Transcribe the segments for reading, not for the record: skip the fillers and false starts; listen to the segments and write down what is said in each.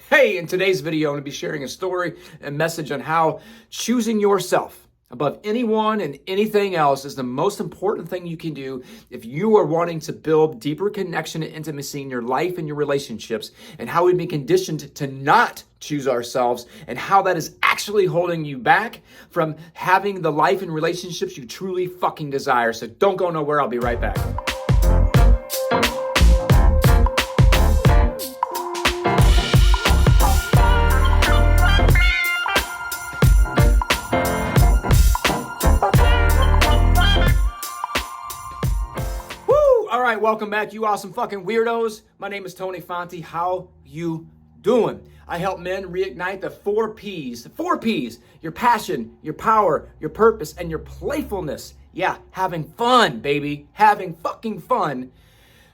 Hey, in today's video, I'm going to be sharing a story and message on how choosing yourself above anyone and anything else is the most important thing you can do if you are wanting to build deeper connection and intimacy in your life and your relationships, and how we've been conditioned to not choose ourselves and how that is actually holding you back from having the life and relationships you truly fucking desire. So don't go nowhere. I'll be right back. All right, welcome back, you awesome fucking weirdos. My name is Tony Fonte. How you doing? I help men reignite the four P's. The four P's: your passion, your power, your purpose, and your playfulness. Yeah, having fun, baby. Having fucking fun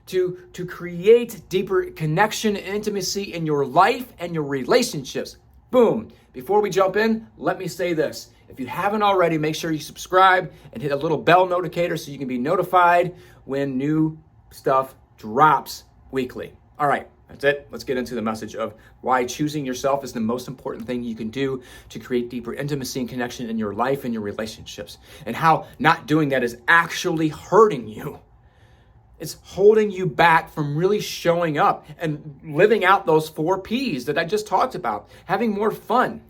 to create deeper connection and intimacy in your life and your relationships. Boom. Before we jump in, let me say this. If you haven't already, make sure you subscribe and hit a little bell notificator so you can be notified when new stuff drops weekly. All right, that's it. Let's get into the message of why choosing yourself is the most important thing you can do to create deeper intimacy and connection in your life and your relationships, and how not doing that is actually hurting you. It's holding you back from really showing up and living out those four P's that I just talked about, having more fun.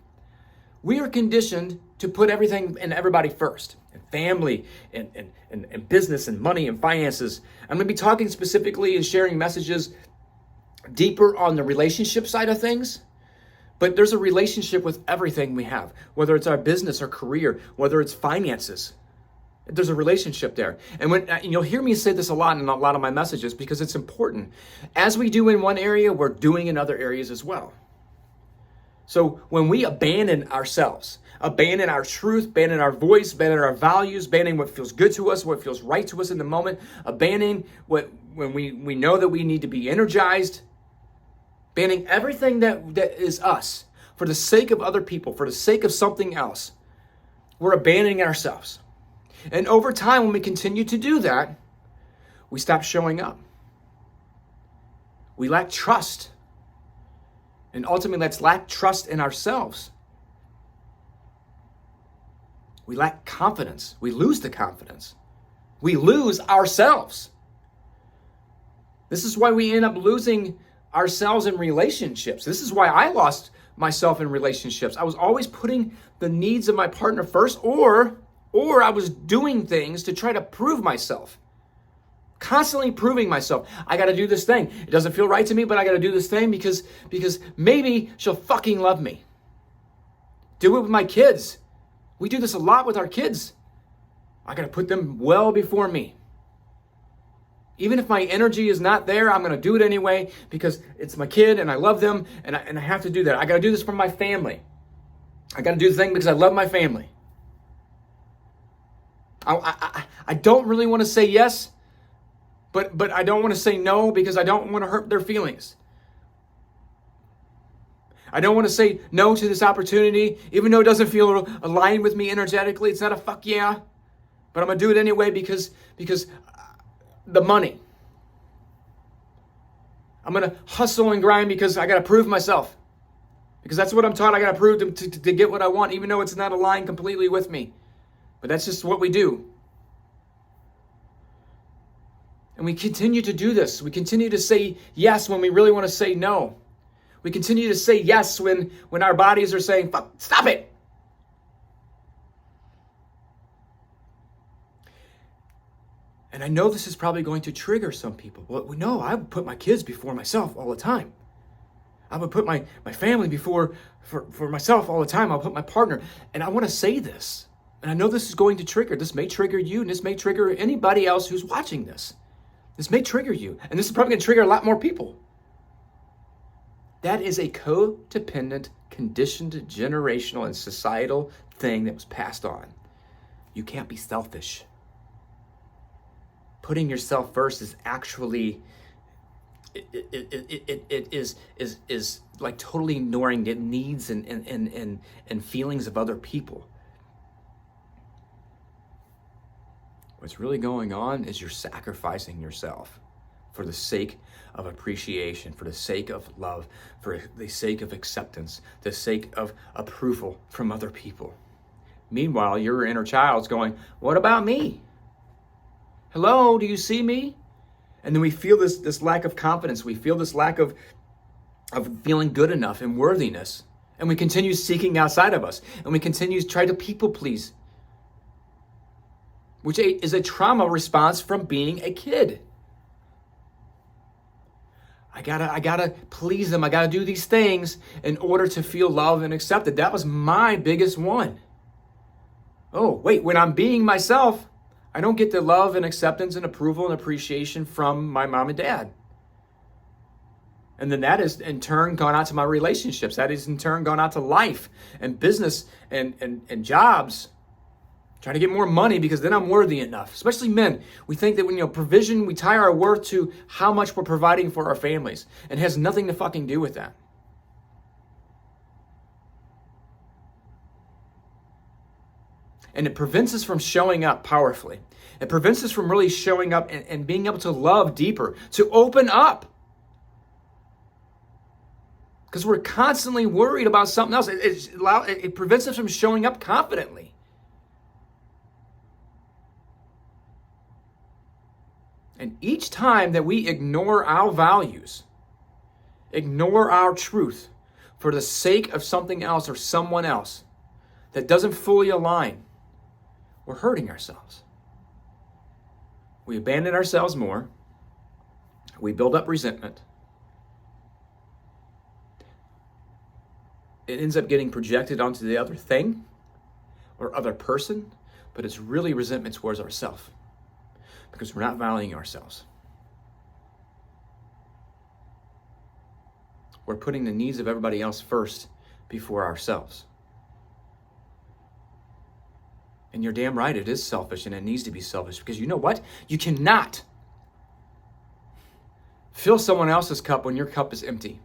We are conditioned to put everything and everybody first, and family and business and money and finances. I'm going to be talking specifically and sharing messages deeper on the relationship side of things, but there's a relationship with everything we have, whether it's our business or career, whether it's finances. There's a relationship there. And you'll hear me say this a lot in a lot of my messages because it's important. As we do in one area, we're doing in other areas as well. So when we abandon ourselves, abandon our truth, abandon our voice, abandon our values, abandon what feels good to us, what feels right to us in the moment, abandoning when we know that we need to be energized, abandoning everything that is us for the sake of other people, for the sake of something else, we're abandoning ourselves. And over time, when we continue to do that, we stop showing up. We lack trust. And ultimately, let's lack trust in ourselves. We lack confidence. We lose the confidence. We lose ourselves. This is why we end up losing ourselves in relationships. This is why I lost myself in relationships. I was always putting the needs of my partner first, or I was doing things to try to prove myself. Constantly proving myself. I got to do this thing. It doesn't feel right to me, but I got to do this thing because maybe she'll fucking love me. Do it with my kids. We do this a lot with our kids. I got to put them well before me. Even if my energy is not there, I'm going to do it anyway because it's my kid and I love them and I have to do that. I got to do this for my family. I got to do the thing because I love my family. I don't really want to say yes, but I don't want to say no because I don't want to hurt their feelings. I don't want to say no to this opportunity, even though it doesn't feel aligned with me energetically. It's not a fuck yeah, but I'm going to do it anyway because the money. I'm going to hustle and grind because I got to prove myself. Because that's what I'm taught. I got to prove to get what I want, even though it's not aligned completely with me. But that's just what we do. And we continue to do this. We continue to say yes when we really want to say no. We continue to say yes when our bodies are saying, fuck, stop it. And I know this is probably going to trigger some people. Well, no, I would put my kids before myself all the time. I would put my family before for myself all the time. I'll put my partner. And I want to say this. And I know this is going to trigger. This may trigger you, and this may trigger anybody else who's watching this. This may trigger you. And this is probably going to trigger a lot more people. That is a codependent, conditioned, generational, and societal thing that was passed on. You can't be selfish. Putting yourself first is actually, it is like totally ignoring the needs and feelings of other people. What's really going on is you're sacrificing yourself for the sake of appreciation, for the sake of love, for the sake of acceptance, the sake of approval from other people. Meanwhile, your inner child's going, what about me? Hello, do you see me? And then we feel this lack of confidence. We feel this lack of feeling good enough and worthiness. And we continue seeking outside of us. And we continue to try to people please, which is a trauma response from being a kid. I gotta please them. I gotta do these things in order to feel loved and accepted. That was my biggest one. Oh, wait, when I'm being myself, I don't get the love and acceptance and approval and appreciation from my mom and dad. And then that is in turn gone out to my relationships. That is in turn gone out to life and business and jobs. Trying to get more money because then I'm worthy enough. Especially men. We think that when, provision, we tie our worth to how much we're providing for our families. And it has nothing to fucking do with that. And it prevents us from showing up powerfully. It prevents us from really showing up and being able to love deeper, to open up. Because we're constantly worried about something else. It prevents us from showing up confidently. And each time that we ignore our values, ignore our truth for the sake of something else or someone else that doesn't fully align, we're hurting ourselves. We abandon ourselves more. We build up resentment. It ends up getting projected onto the other thing or other person, but it's really resentment towards ourselves. Because we're not valuing ourselves. We're putting the needs of everybody else first before ourselves. And you're damn right, it is selfish and it needs to be selfish because you know what? You cannot fill someone else's cup when your cup is empty.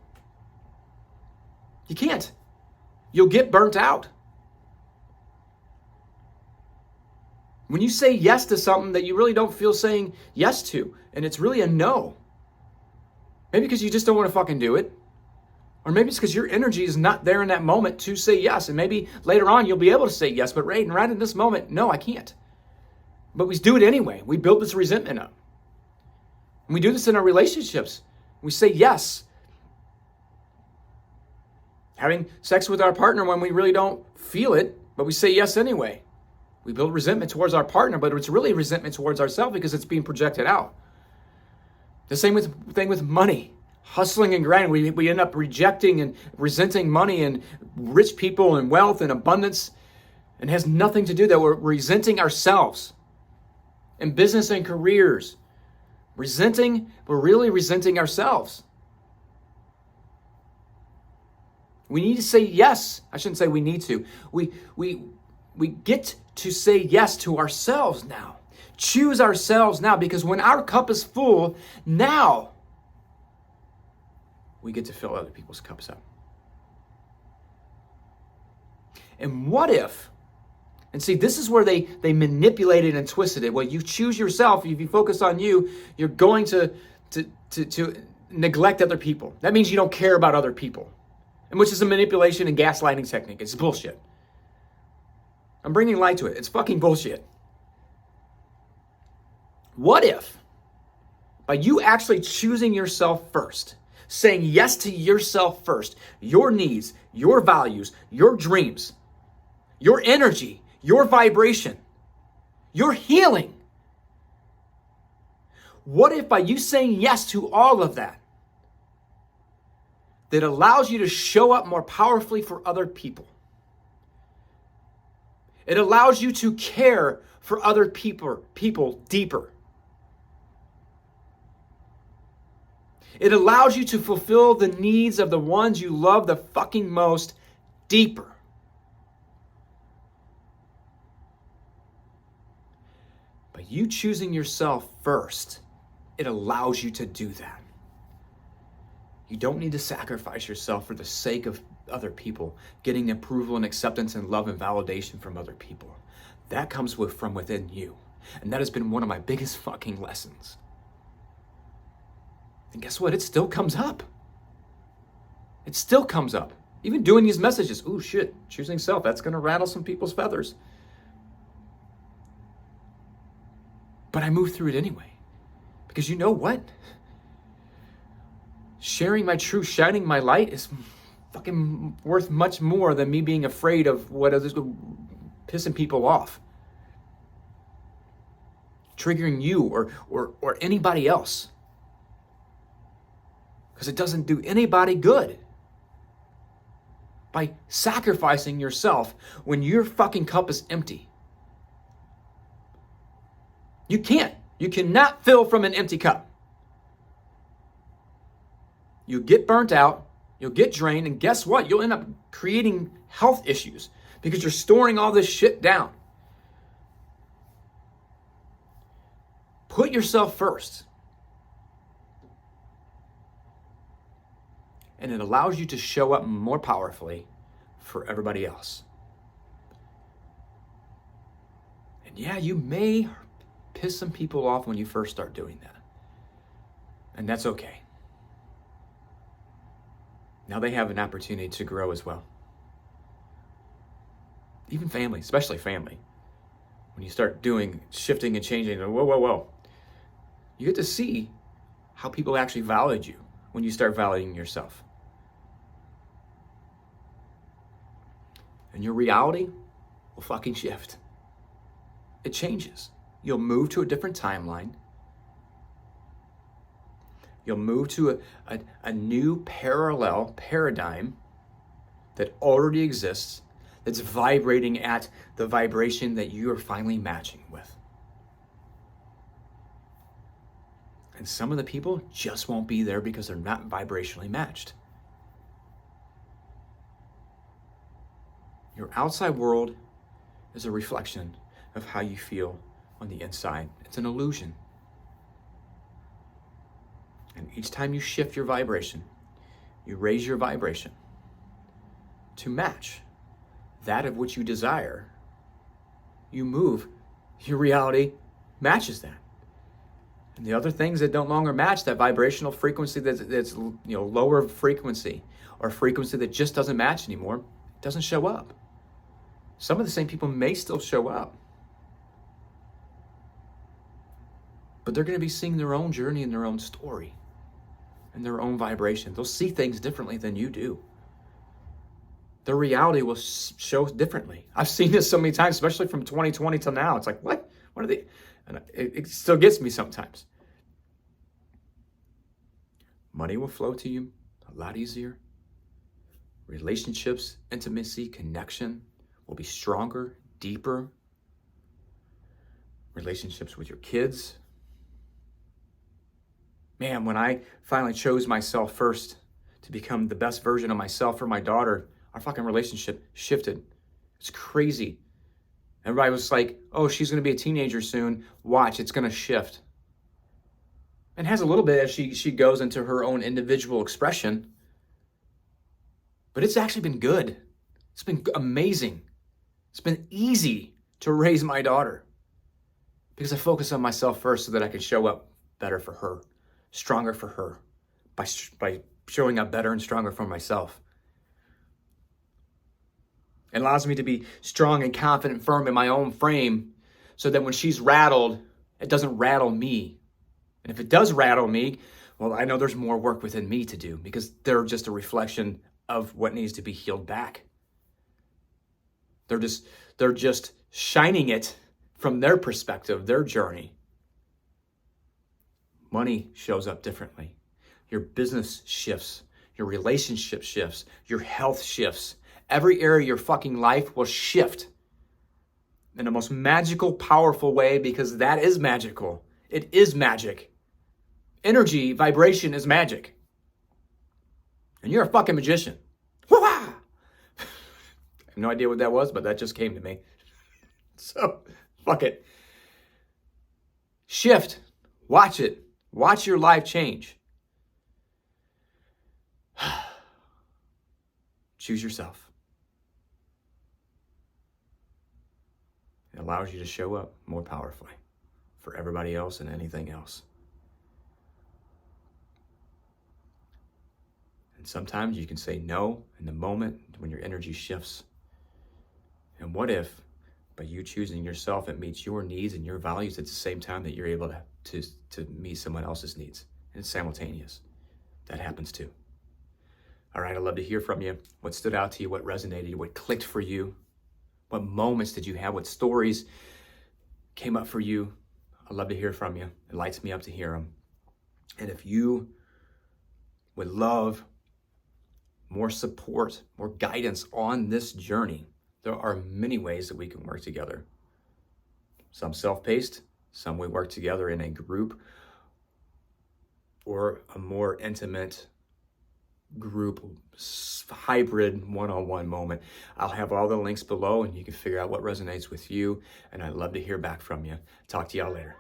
You can't. You'll get burnt out. When you say yes to something that you really don't feel saying yes to, and it's really a no. Maybe because you just don't want to fucking do it. Or maybe it's because your energy is not there in that moment to say yes. And maybe later on you'll be able to say yes, but right in this moment, no, I can't. But we do it anyway. We build this resentment up. And we do this in our relationships. We say yes. Having sex with our partner when we really don't feel it, but we say yes anyway. We build resentment towards our partner, but it's really resentment towards ourselves because it's being projected out. The same thing with money. Hustling and grinding. We end up rejecting and resenting money and rich people and wealth and abundance. And it has nothing to do that. We're resenting ourselves. In business and careers. We're really resenting ourselves. We need to say yes. I shouldn't say we need to. We get to say yes to ourselves now. Choose ourselves now, because when our cup is full, now we get to fill other people's cups up. And what if, and see, this is where they manipulated and twisted it. Well, you choose yourself. If you focus on you, you're going to neglect other people. That means you don't care about other people, and which is a manipulation and gaslighting technique. It's bullshit. I'm bringing light to it. It's fucking bullshit. What if, by you actually choosing yourself first, saying yes to yourself first, your needs, your values, your dreams, your energy, your vibration, your healing, what if by you saying yes to all of that, that allows you to show up more powerfully for other people? It allows you to care for other people deeper. It allows you to fulfill the needs of the ones you love the fucking most deeper. By you choosing yourself first, it allows you to do that. You don't need to sacrifice yourself for the sake of other people, getting approval and acceptance and love and validation from other people. That comes from within you. And that has been one of my biggest fucking lessons. And guess what? It still comes up. It still comes up. Even doing these messages, ooh, shit, choosing self, that's going to rattle some people's feathers. But I move through it anyway. Because you know what? Sharing my truth, shining my light is fucking worth much more than me being afraid of what others go pissing people off. Triggering you or anybody else. Because it doesn't do anybody good. By sacrificing yourself when your fucking cup is empty. You cannot fill from an empty cup. You get burnt out, you'll get drained, and guess what? You'll end up creating health issues because you're storing all this shit down. Put yourself first. And it allows you to show up more powerfully for everybody else. And yeah, you may piss some people off when you first start doing that. And that's okay. Now they have an opportunity to grow as well. Even family, especially family. When you start doing, shifting and changing, whoa. You get to see how people actually valued you when you start valuing yourself. And your reality will fucking shift. It changes. You'll move to a different timeline. You'll move to a new parallel paradigm that already exists, that's vibrating at the vibration that you are finally matching with. And some of the people just won't be there because they're not vibrationally matched. Your outside world is a reflection of how you feel on the inside. It's an illusion. And each time you shift your vibration, you raise your vibration to match that of which you desire, you move, your reality matches that. And the other things that don't longer match that vibrational frequency that's lower frequency or frequency that just doesn't match anymore, doesn't show up. Some of the same people may still show up, but they're going to be seeing their own journey and their own story and their own vibration. They'll see things differently than you do. Their reality will show differently. I've seen this so many times, especially from 2020 till now. It's like, what? What are they? And it still gets me sometimes. Money will flow to you a lot easier. Relationships, intimacy, connection will be stronger, deeper. Relationships with your kids. Man, when I finally chose myself first to become the best version of myself for my daughter, our fucking relationship shifted. It's crazy. Everybody was like, oh, she's going to be a teenager soon. Watch, it's going to shift. And has a little bit as she goes into her own individual expression. But it's actually been good. It's been amazing. It's been easy to raise my daughter because I focus on myself first so that I can show up better for her, stronger for her, by showing up better and stronger for myself. It allows me to be strong and confident, firm in my own frame so that when she's rattled, it doesn't rattle me. And if it does rattle me, well, I know there's more work within me to do because they're just a reflection of what needs to be healed back. They're just shining it from their perspective, their journey. Money shows up differently. Your business shifts. Your relationship shifts. Your health shifts. Every area of your fucking life will shift in the most magical, powerful way because that is magical. It is magic. Energy, vibration is magic. And you're a fucking magician. Wah-wah! I have no idea what that was, but that just came to me. So, fuck it. Shift. Watch it. Watch your life change. Choose yourself. It allows you to show up more powerfully for everybody else and anything else. And sometimes you can say no in the moment when your energy shifts. And what if, by you choosing yourself, it meets your needs and your values at the same time that you're able to meet someone else's needs? And it's simultaneous. That happens too. All right, I'd love to hear from you. What stood out to you? What resonated? What clicked for you? What moments did you have? What stories came up for you? I'd love to hear from you. It lights me up to hear them. And if you would love more support, more guidance on this journey, there are many ways that we can work together. Some self-paced, some we work together in a group or a more intimate group hybrid one-on-one moment. I'll have all the links below and you can figure out what resonates with you. And I'd love to hear back from you. Talk to y'all later.